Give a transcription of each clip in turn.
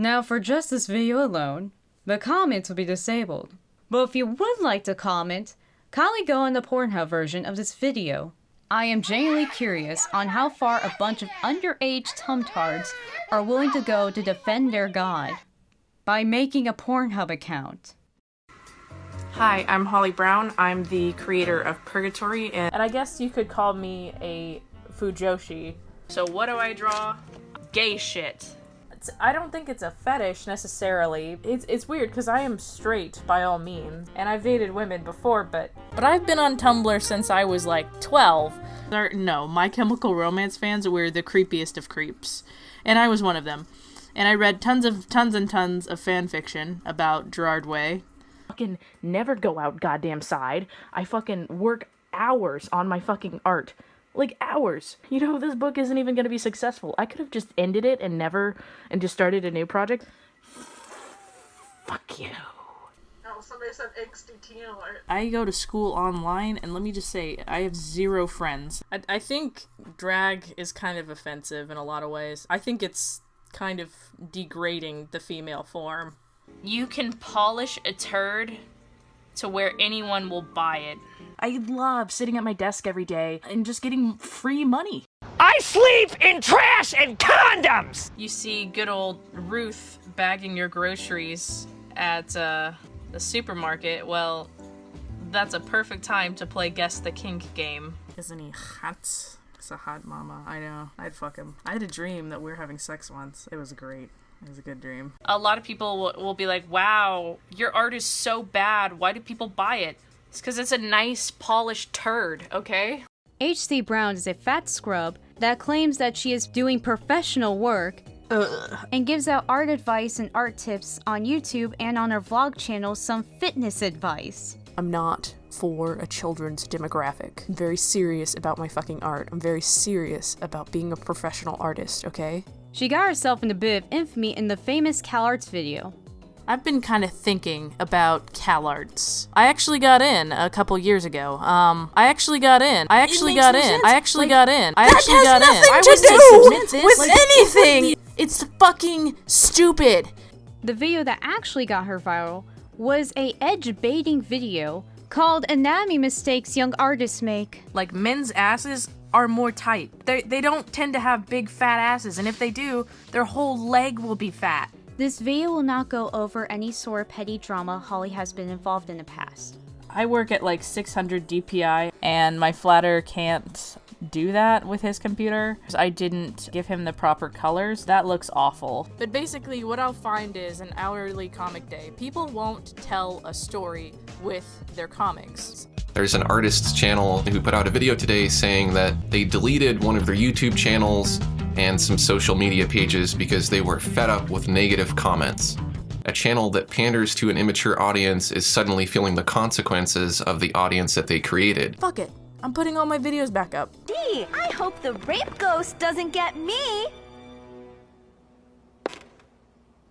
Now for just this video alone, the comments will be disabled. But if you would like to comment, kindly go on the Pornhub version of this video. I am genuinely curious on how far a bunch of underage tumtards are willing to go to defend their god by making a Pornhub account. Hi, I'm hollybrown. I'm the creator of Purgatory, and I guess you could call me a fujoshi. So what do I draw? Gay shit. I don't think it's a fetish necessarily. It's weird because I am straight by all means, and I've dated women before, but I've been on Tumblr since I was like 12. No, My Chemical Romance fans were the creepiest of creeps, and I was one of them. And I read tons and tons of fan fiction about Gerard Way. Fucking never go out goddamn side. I fucking work hours on my fucking art. Like, hours. You know, this book isn't even gonna be successful. I could have just ended it and just started a new project. Fuck you. Oh, somebody said XDT alert. I go to school online, and let me just say, I have 0 friends. I think drag is kind of offensive in a lot of ways. I think it's kind of degrading the female form. You can polish a turd to where anyone will buy it. I love sitting at my desk every day and just getting free money. I sleep in trash and condoms! You see good old Ruth bagging your groceries at the supermarket. Well, that's a perfect time to play Guess the Kink game. Isn't he hot? It's a hot mama. I know. I'd fuck him. I had a dream that we were having sex once. It was great. It was a good dream. A lot of people will be like, wow, your art is so bad. Why do people buy it? It's because it's a nice, polished turd, okay? hcbrown is a fat scrub that claims that she is doing professional work and gives out art advice and art tips on YouTube and on her vlog channel some fitness advice. I'm not for a children's demographic. I'm very serious about my fucking art. I'm very serious about being a professional artist, okay? She got herself in a bit of infamy in the famous CalArts video. I've been kind of thinking about CalArts. I actually got in a couple years ago. I actually got in. I was to submit this with anything! It's fucking stupid! The video that actually got her viral was a edge-baiting video called Anatomy Mistakes Young Artists Make. Like, men's asses are more tight. They don't tend to have big fat asses, and if they do, their whole leg will be fat. This video will not go over any sort of petty drama Holly has been involved in the past. I work at like 600 DPI, and my flatter can't do that with his computer. I didn't give him the proper colors. That looks awful. But basically what I'll find is an hourly comic day. People won't tell a story with their comics. There's an artist's channel who put out a video today saying that they deleted one of their YouTube channels and some social media pages because they were fed up with negative comments. A channel that panders to an immature audience is suddenly feeling the consequences of the audience that they created. Fuck it. I'm putting all my videos back up. D, I hope the rape ghost doesn't get me!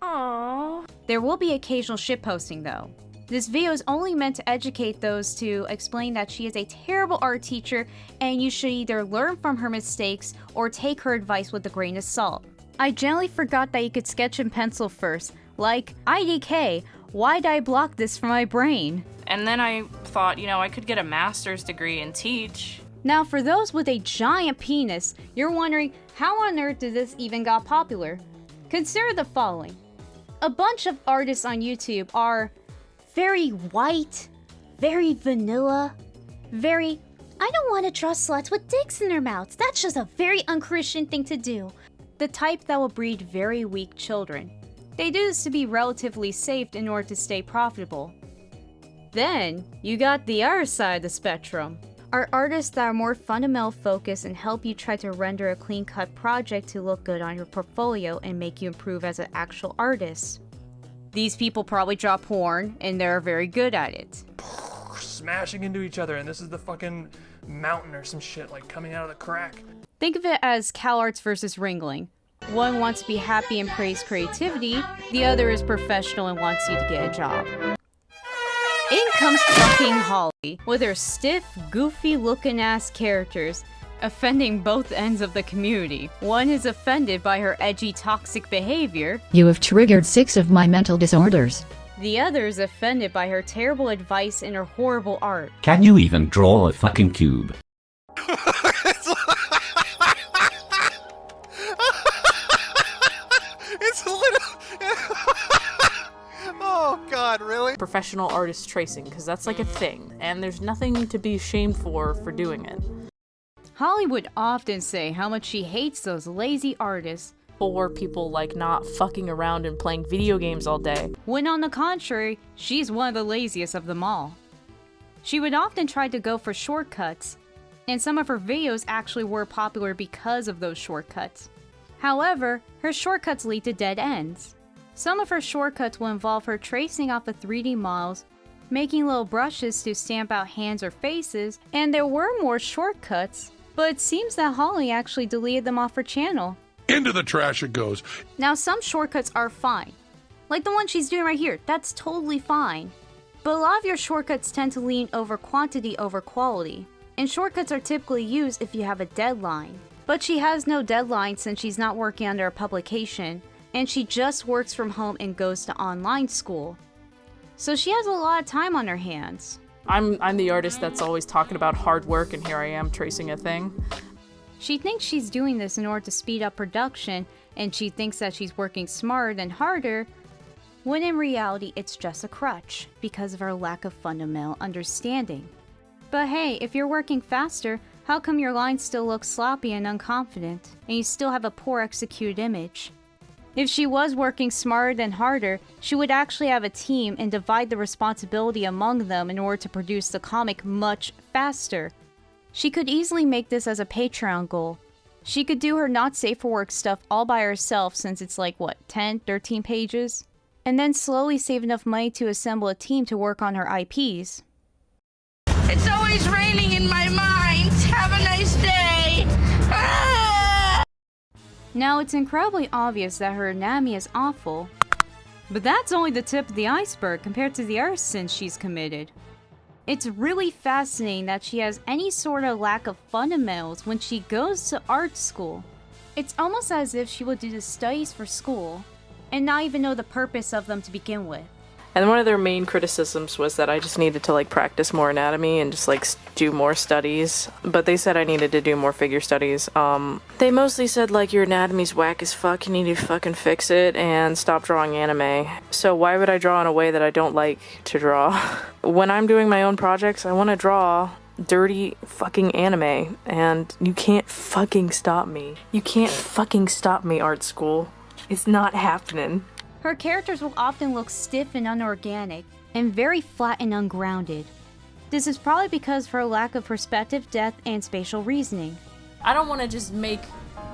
Aww. There will be occasional shitposting though. This video is only meant to educate those to explain that she is a terrible art teacher and you should either learn from her mistakes or take her advice with a grain of salt. I generally forgot that you could sketch in pencil first, like, IDK, why'd I block this from my brain? And then I thought, you know, I could get a master's degree and teach. Now for those with a giant penis, you're wondering, how on earth did this even got popular? Consider the following. A bunch of artists on YouTube are very white, very vanilla, very, I don't want to draw sluts with dicks in their mouths. That's just a very unchristian thing to do. The type that will breed very weak children. They do this to be relatively safe in order to stay profitable. Then, you got the other side of the spectrum. Are artists that are more fundamental focused and help you try to render a clean-cut project to look good on your portfolio and make you improve as an actual artist. These people probably draw porn, and they're very good at it. Smashing into each other, and this is the fucking mountain or some shit, like, coming out of the crack. Think of it as CalArts versus Ringling. One wants to be happy and praise creativity, the other is professional and wants you to get a job. In comes fucking Holly, with her stiff, goofy-looking ass characters offending both ends of the community. One is offended by her edgy, toxic behavior. You have triggered 6 of my mental disorders. The other is offended by her terrible advice and her horrible art. Can you even draw a fucking cube? It's a little... Oh god, really? Professional artist tracing, because that's like a thing, and there's nothing to be ashamed for doing it. Holly would often say how much she hates those lazy artists, or people like not fucking around and playing video games all day. when on the contrary, she's one of the laziest of them all. She would often try to go for shortcuts, and some of her videos actually were popular because of those shortcuts. However, her shortcuts lead to dead ends. Some of her shortcuts will involve her tracing off the 3D models, making little brushes to stamp out hands or faces, and there were more shortcuts, but it seems that Holly actually deleted them off her channel. Into the trash it goes. Now, some shortcuts are fine. Like the one she's doing right here, that's totally fine. But a lot of your shortcuts tend to lean over quantity over quality, and shortcuts are typically used if you have a deadline. But she has no deadline since she's not working under a publication, and she just works from home and goes to online school. So she has a lot of time on her hands. I'm the artist that's always talking about hard work, and here I am tracing a thing. She thinks she's doing this in order to speed up production, and she thinks that she's working smarter than harder, when in reality it's just a crutch because of her lack of fundamental understanding. But hey, if you're working faster, how come your lines still look sloppy and unconfident, and you still have a poor executed image? If she was working smarter than harder, she would actually have a team and divide the responsibility among them in order to produce the comic much faster. She could easily make this as a Patreon goal. She could do her not safe for work stuff all by herself since it's like, what, 10, 13 pages? And then slowly save enough money to assemble a team to work on her IPs. It's always raining in my mind. Have a nice day. Ah! Now, it's incredibly obvious that her anatomy is awful, but that's only the tip of the iceberg compared to the other sins she's committed. It's really fascinating that she has any sort of lack of fundamentals when she goes to art school. It's almost as if she would do the studies for school and not even know the purpose of them to begin with. And one of their main criticisms was that I just needed to like practice more anatomy and just like do more studies. But they said I needed to do more figure studies. They mostly said like your anatomy's whack as fuck, you need to fucking fix it and stop drawing anime. So why would I draw in a way that I don't like to draw? When I'm doing my own projects, I want to draw dirty fucking anime, and you can't fucking stop me. You can't fucking stop me, art school. It's not happening. Her characters will often look stiff and unorganic, and very flat and ungrounded. This is probably because of her lack of perspective, depth, and spatial reasoning. I don't want to just make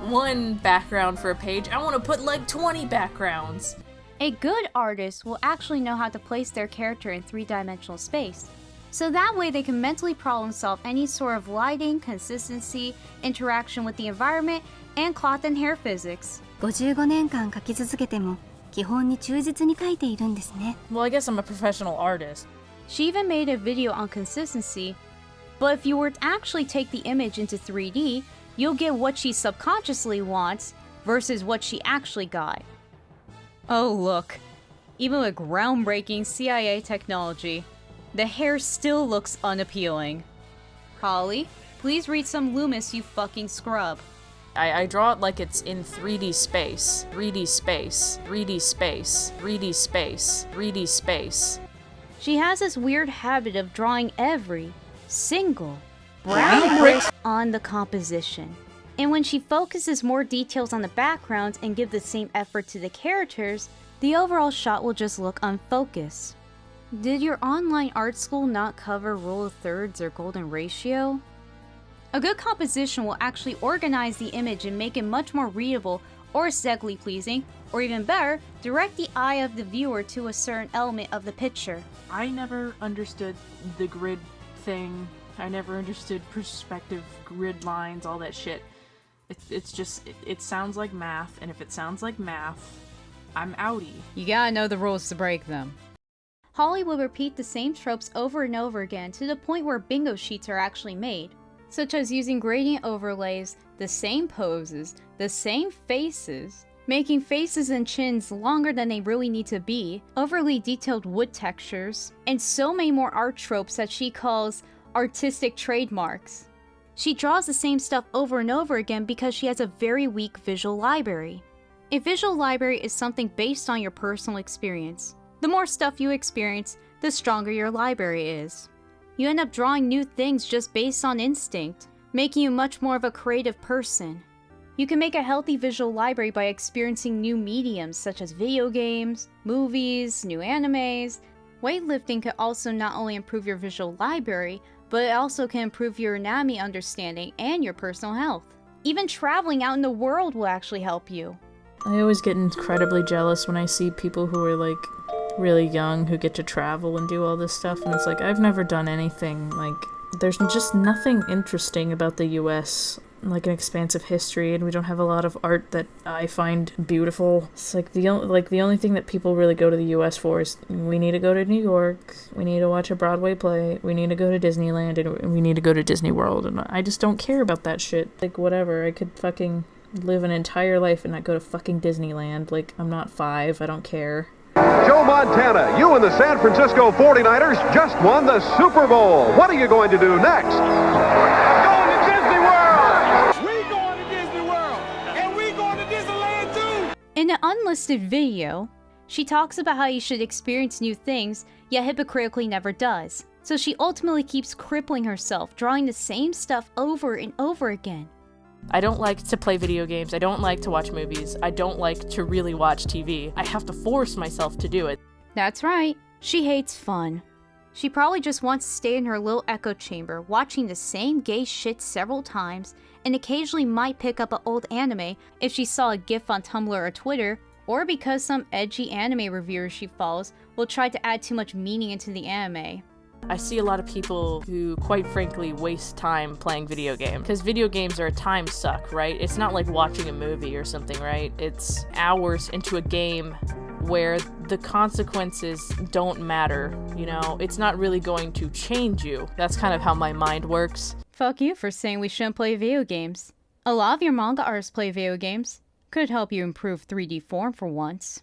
one background for a page, I want to put like 20 backgrounds. A good artist will actually know how to place their character in three-dimensional space, so that way they can mentally problem solve any sort of lighting, consistency, interaction with the environment, and cloth and hair physics. 55年間描き続けても基本に忠実に描いているんですね。 Well, I guess I'm a professional artist. She even made a video on consistency, but if you were to actually take the image into 3D, you'll get what she subconsciously wants versus what she actually got. Oh look, even with groundbreaking CIA technology, the hair still looks unappealing. Holly, please read some Loomis, you fucking scrub. I draw it like it's in 3D space. 3D space. 3D space. 3D space. 3D space. She has this weird habit of drawing every single brown brick on the composition. And when she focuses more details on the backgrounds and gives the same effort to the characters, the overall shot will just look unfocused. Did your online art school not cover rule of thirds or golden ratio? A good composition will actually organize the image and make it much more readable or aesthetically pleasing, or even better, direct the eye of the viewer to a certain element of the picture. I never understood the grid thing. I never understood perspective, grid lines, all that shit. It's just, it sounds like math, and if it sounds like math, I'm outie. You gotta know the rules to break them. Holly will repeat the same tropes over and over again to the point where bingo sheets are actually made. such as using gradient overlays, the same poses, the same faces, making faces and chins longer than they really need to be, overly detailed wood textures, and so many more art tropes that she calls artistic trademarks. She draws the same stuff over and over again because she has a very weak visual library. A visual library is something based on your personal experience. The more stuff you experience, the stronger your library is. You end up drawing new things just based on instinct, making you much more of a creative person. You can make a healthy visual library by experiencing new mediums such as video games, movies, new animes. Weightlifting can also not only improve your visual library, but it also can improve your anatomy understanding and your personal health. Even traveling out in the world will actually help you. I always get incredibly jealous when I see people who are like really young who get to travel and do all this stuff, and it's like, I've never done anything. Like, there's just nothing interesting about the US, like an expansive history, and we don't have a lot of art that I find beautiful. It's like the only thing that people really go to the US for is we need to go to New York, we need to watch a Broadway play, we need to go to Disneyland, and we need to go to Disney World, and I just don't care about that shit. Like, whatever, I could fucking live an entire life and not go to fucking Disneyland. Like, I'm not 5, I don't care. Joe Montana, you and the San Francisco 49ers just won the Super Bowl. What are you going to do next? Going to Disney World! We going to Disney World! And we going to Disneyland too! In an unlisted video, she talks about how you should experience new things, yet hypocritically never does. So she ultimately keeps crippling herself, drawing the same stuff over and over again. I don't like to play video games, I don't like to watch movies, I don't like to really watch TV. I have to force myself to do it. That's right, she hates fun. She probably just wants to stay in her little echo chamber, watching the same gay shit several times, and occasionally might pick up an old anime if she saw a gif on Tumblr or Twitter, or because some edgy anime reviewer she follows will try to add too much meaning into the anime. I see a lot of people who, quite frankly, waste time playing video games. Because video games are a time suck, right? It's not like watching a movie or something, right? It's hours into a game where the consequences don't matter, you know? It's not really going to change you. That's kind of how my mind works. Fuck you for saying we shouldn't play video games. A lot of your manga artists play video games. Could help you improve 3D form for once.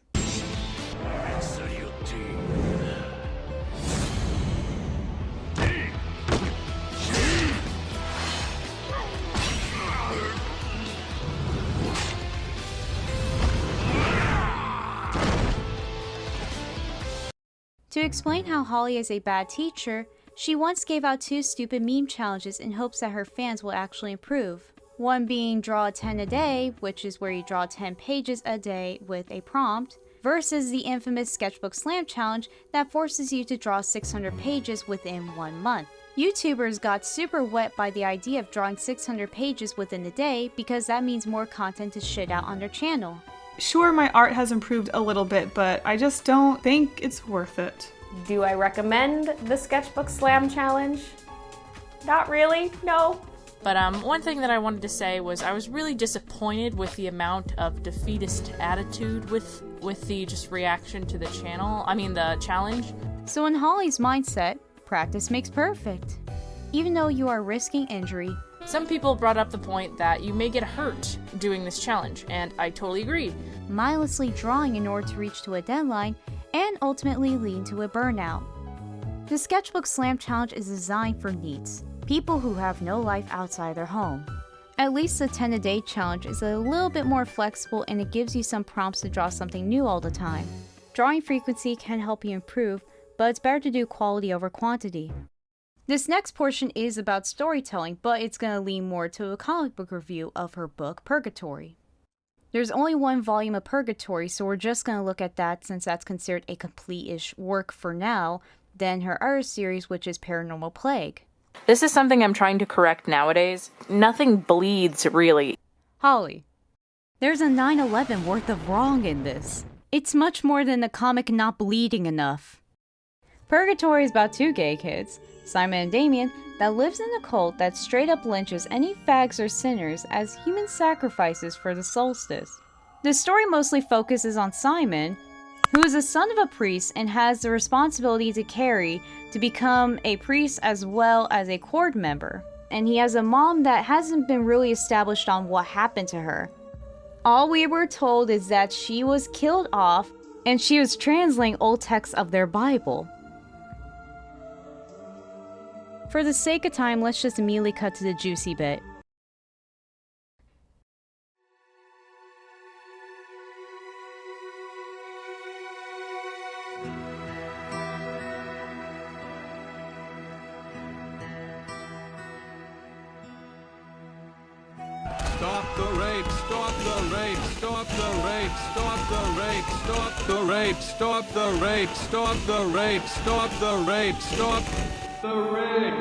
To explain how Holly is a bad teacher, she once gave out 2 stupid meme challenges in hopes that her fans will actually improve. One being draw 10 a day, which is where you draw 10 pages a day with a prompt, versus the infamous Sketchbook Slam challenge that forces you to draw 600 pages within 1 month. YouTubers got super wet by the idea of drawing 600 pages within a day because that means more content to shit out on their channel. Sure, my art has improved a little bit, but I just don't think it's worth it. Do I recommend the Sketchbook Slam challenge? Not really, no. But one thing that I wanted to say was I was really disappointed with the amount of defeatist attitude with the just reaction to the the challenge. So in Holly's mindset, practice makes perfect. Even though you are risking injury, some people brought up the point that you may get hurt doing this challenge, and I totally agree. Mindlessly drawing in order to reach to a deadline, and ultimately leading to a burnout. The Sketchbook Slam challenge is designed for NEETs, people who have no life outside their home. At least the 10 a day challenge is a little bit more flexible and it gives you some prompts to draw something new all the time. Drawing frequency can help you improve, but it's better to do quality over quantity. This next portion is about storytelling, but it's going to lean more to a comic book review of her book, Purgatory. There's only 1 volume of Purgatory, so we're just going to look at that since that's considered a complete-ish work for now, then her other series, which is Paranormal Plague. This is something I'm trying to correct nowadays. Nothing bleeds, really. Holly, there's a 9/11 worth of wrong in this. It's much more than the comic not bleeding enough. Purgatory is about 2 gay kids, Simon and Damien, that lives in a cult that straight up lynches any fags or sinners as human sacrifices for the solstice. The story mostly focuses on Simon, who is the son of a priest and has the responsibility to carry to become a priest as well as a court member. and he has a mom that hasn't been really established on what happened to her. All we were told is that she was killed off and she was translating old texts of their Bible. For the sake of time, let's just immediately cut to the juicy bit. Stop the rape, stop the rape, stop the rape, stop the rape, stop the rape, stop the rape, stop the rape, stop the rape, stop the rape.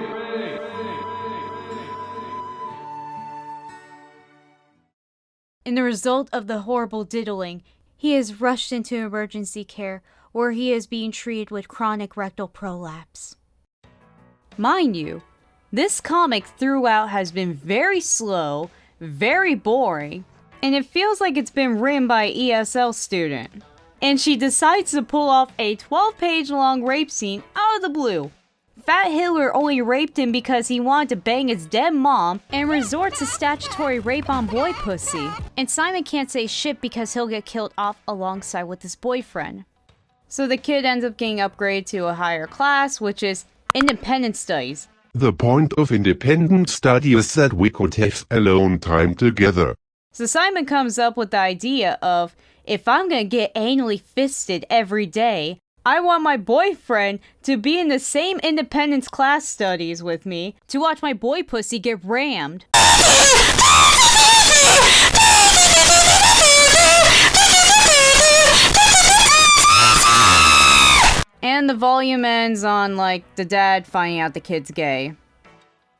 In the result of the horrible diddling, he is rushed into emergency care where he is being treated with chronic rectal prolapse. Mind you, this comic throughout has been very slow, very boring, and it feels like it's been written by an ESL student. And she decides to pull off a 12-page long rape scene out of the blue. Fat Hitler only raped him because he wanted to bang his dead mom and resort to statutory rape on boy pussy. And Simon can't say shit because he'll get killed off alongside with his boyfriend. So the kid ends up getting upgraded to a higher class, which is independent studies. The point of independent study is that we could have alone time together. So Simon comes up with the idea of, if I'm gonna get anally fisted every day, I want my boyfriend to be in the same independence class studies with me to watch my boy pussy get rammed. And the volume ends on, like, the dad finding out the kid's gay.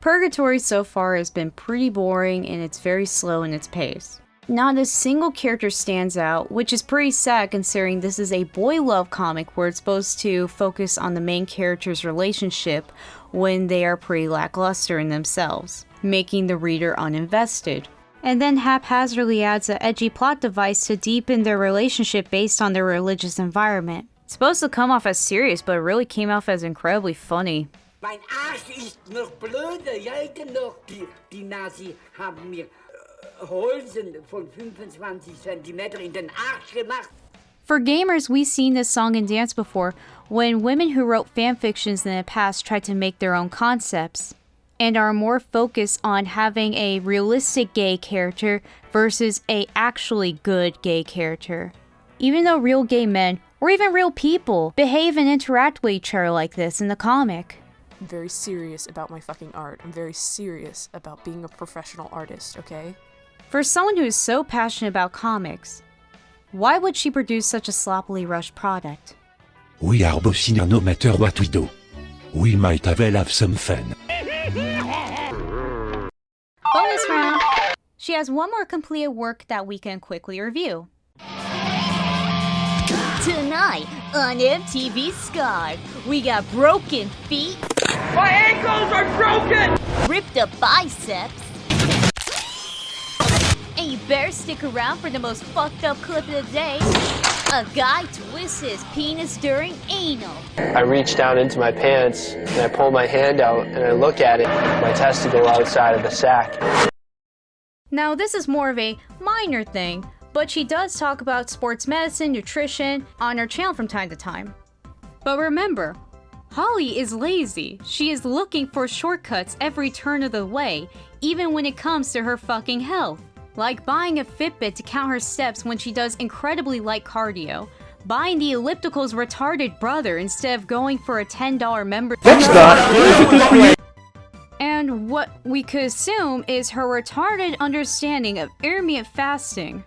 Purgatory so far has been pretty boring and it's very slow in its pace. Not a single character stands out, which is pretty sad considering this is a boy love comic where it's supposed to focus on the main character's relationship when they are pretty lackluster in themselves, making the reader uninvested. And then haphazardly adds an edgy plot device to deepen their relationship based on their religious environment. It's supposed to come off as serious, but it really came off as incredibly funny. Mein Arsch ist noch blöder, ja noch. Die Nazi haben mir Holzen von 25 Zentimeter in den Arsch gemacht. For gamers, we've seen this song and dance before when women who wrote fanfictions in the past tried to make their own concepts and are more focused on having a realistic gay character versus a actually good gay character. Even though real gay men, or even real people, behave and interact with each other like this in the comic. I'm very serious about my fucking art. I'm very serious about being a professional artist, okay? For someone who is so passionate about comics, why would she produce such a sloppily rushed product? We are both no matter what we do. We might well have some fun. Bonus round! She has one more completed work that we can quickly review. Tonight on MTV Scarred, we got broken feet. My ankles are broken! Ripped up biceps. And you better stick around for the most fucked up clip of the day. A guy twists his penis during anal. I reach down into my pants and I pull my hand out and I look at it, my testicle outside of the sack. Now this is more of a minor thing, but she does talk about sports medicine, nutrition on her channel from time to time. But remember, Holly is lazy. She is looking for shortcuts every turn of the way, even when it comes to her fucking health. Like buying a Fitbit to count her steps when she does incredibly light cardio, buying the elliptical's retarded brother instead of going for a $10 membership. And what we could assume is her retarded understanding of intermittent fasting.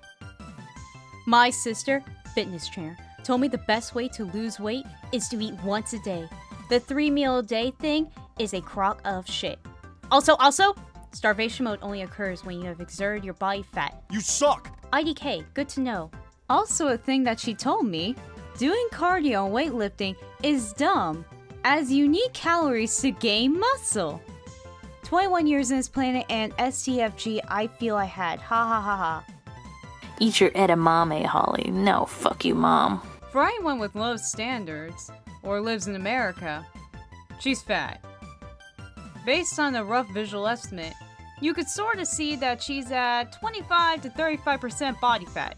My sister, fitness trainer, told me the best way to lose weight is to eat once a day. The 3 meal a day thing is a crock of shit. Also, starvation mode only occurs when you have exerted your body fat. You suck! IDK, good to know. Also a thing that she told me, doing cardio and weightlifting is dumb, as you need calories to gain muscle. 21 years in this planet and STFG I feel I had, ha ha ha ha. Eat your edamame, Holly. No, fuck you, Mom. For anyone with low standards, or lives in America, she's fat. based on a rough visual estimate, you could sort of see that she's at 25 to 35% body fat.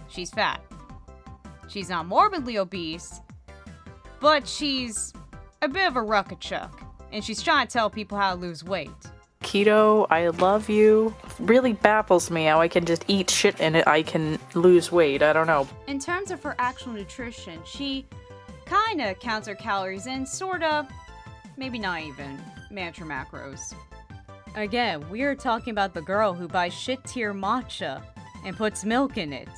She's fat. She's not morbidly obese, but she's a bit of a ruckachuck, and she's trying to tell people how to lose weight. Keto, I love you. Really baffles me how I can just eat shit and I can lose weight. I don't know. In terms of her actual nutrition, she kinda counts her calories and sorta, maybe not even, manage her macros. Again, we're talking about the girl who buys shit tier matcha and puts milk in it.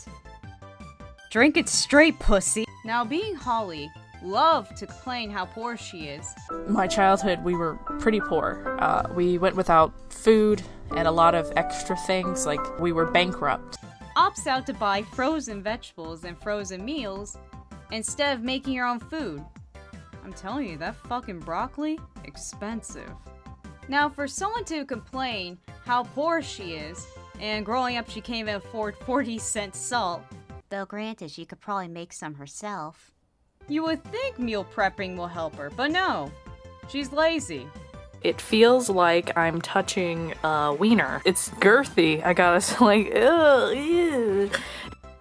Drink it straight, pussy. Now, being Holly, love to complain how poor she is. My childhood, we were pretty poor. We went without food and a lot of extra things, like we were bankrupt. Opts out to buy frozen vegetables and frozen meals instead of making your own food. I'm telling you, that fucking broccoli, expensive. Now, for someone to complain how poor she is, and growing up she can't even afford 40-cent salt, Though granted, she could probably make some herself. you would think meal prepping will help her, but no. She's lazy. It feels like I'm touching a wiener. It's girthy. I gotta like, ugh, ew.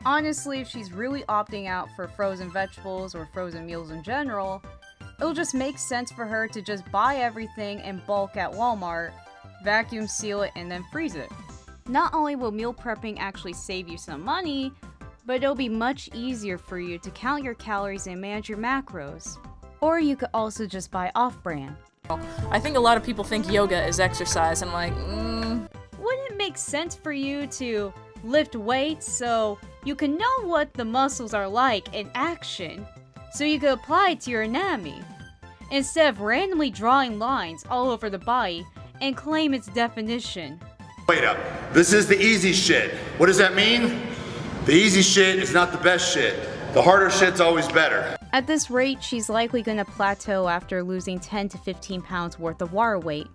Honestly, if she's really opting out for frozen vegetables or frozen meals in general, it'll just make sense for her to just buy everything in bulk at Walmart, vacuum seal it, and then freeze it. Not only will meal prepping actually save you some money, but it'll be much easier for you to count your calories and manage your macros. Or you could also just buy off-brand. I think a lot of people think yoga is exercise, and I'm like, Wouldn't it make sense for you to lift weights so you can know what the muscles are like in action, so you can apply it to your anatomy, instead of randomly drawing lines all over the body and claim its definition? Wait up. This is the easy shit. What does that mean? The easy shit is not the best shit. The harder shit's always better. At this rate, she's likely gonna plateau after losing 10 to 15 pounds worth of water weight.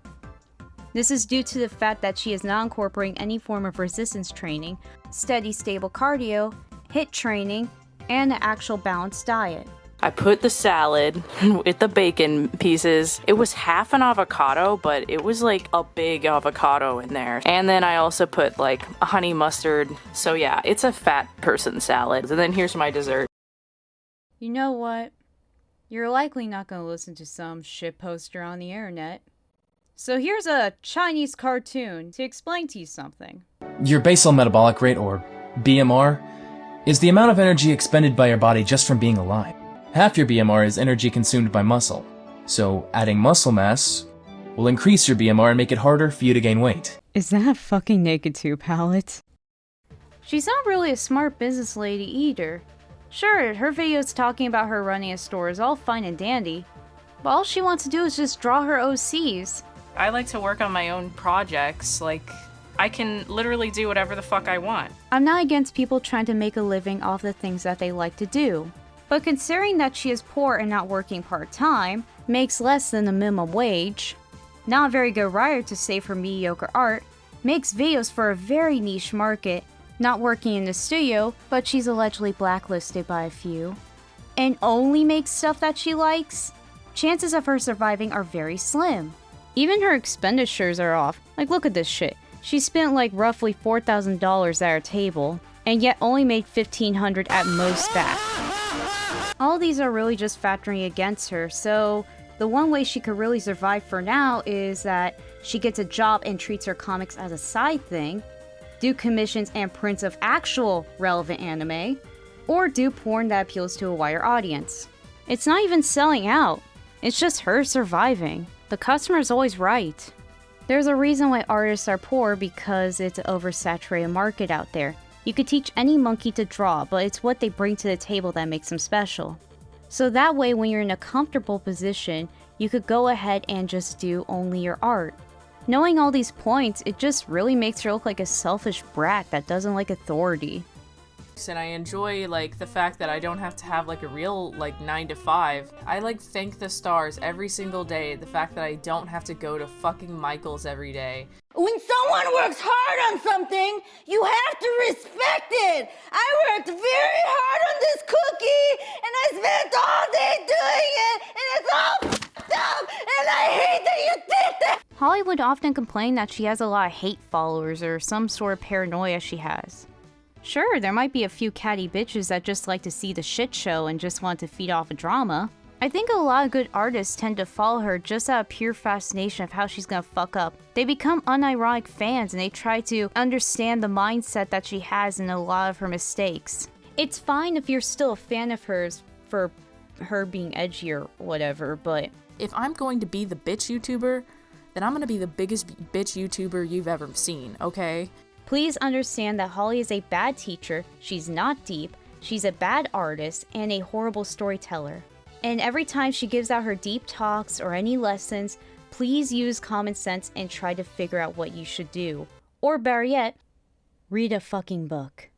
This is due to the fact that she is not incorporating any form of resistance training, steady stable cardio, HIIT training, and an actual balanced diet. I put the salad with the bacon pieces. It was half an avocado, but it was like a big avocado in there. And then I also put like a honey mustard. So yeah, it's a fat person salad. And then here's my dessert. You know what? You're likely not gonna listen to some shit poster on the internet. So here's a Chinese cartoon to explain to you something. Your basal metabolic rate, or BMR, is the amount of energy expended by your body just from being alive. Half your BMR is energy consumed by muscle, so adding muscle mass will increase your BMR and make it harder for you to gain weight. Is that fucking naked tube palette? She's not really a smart business lady either. Sure, her videos talking about her running a store is all fine and dandy, but all she wants to do is just draw her OCs. I like to work on my own projects. Like, I can literally do whatever the fuck I want. I'm not against people trying to make a living off the things that they like to do. But considering that she is poor and not working part-time, makes less than the minimum wage, not a very good writer to save her mediocre art, makes videos for a very niche market, not working in the studio, but she's allegedly blacklisted by a few, and only makes stuff that she likes, chances of her surviving are very slim. Even her expenditures are off. Like, look at this shit. She spent like roughly $4,000 at her table, and yet only made $1,500 at most back. All these are really just factoring against her, so the one way she could really survive for now is that she gets a job and treats her comics as a side thing, do commissions and prints of actual relevant anime, or do porn that appeals to a wider audience. It's not even selling out, it's just her surviving. The customer's always right. There's a reason why artists are poor, because it's an oversaturated market out there. You could teach any monkey to draw, but it's what they bring to the table that makes them special. So that way, when you're in a comfortable position, you could go ahead and just do only your art. Knowing all these points, it just really makes her look like a selfish brat that doesn't like authority. And I enjoy like the fact that I don't have to have like a real like 9 to 5. I like thank the stars every single day, the fact that I don't have to go to fucking Michael's every day. When someone works hard on something, you have to respect it. I worked very hard on this cookie, and I spent all day doing it, and it's all f***ed up, and I hate that you did Holly would often complain that she has a lot of hate followers or some sort of paranoia she has. Sure, there might be a few catty bitches that just like to see the shit show and just want to feed off a drama. I think a lot of good artists tend to follow her just out of pure fascination of how she's gonna fuck up. They become unironic fans and they try to understand the mindset that she has in a lot of her mistakes. It's fine if you're still a fan of hers for her being edgy or whatever, but if I'm going to be the bitch YouTuber, then I'm gonna be the biggest bitch YouTuber you've ever seen, okay? Please understand that Holly is a bad teacher, she's not deep, she's a bad artist, and a horrible storyteller. And every time she gives out her deep talks or any lessons, please use common sense and try to figure out what you should do. Or better yet, read a fucking book.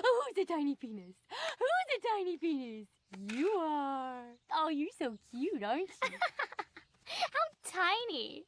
Oh, who's the tiny penis? Who's the tiny penis? You are. Oh, you're so cute, aren't you? How tiny.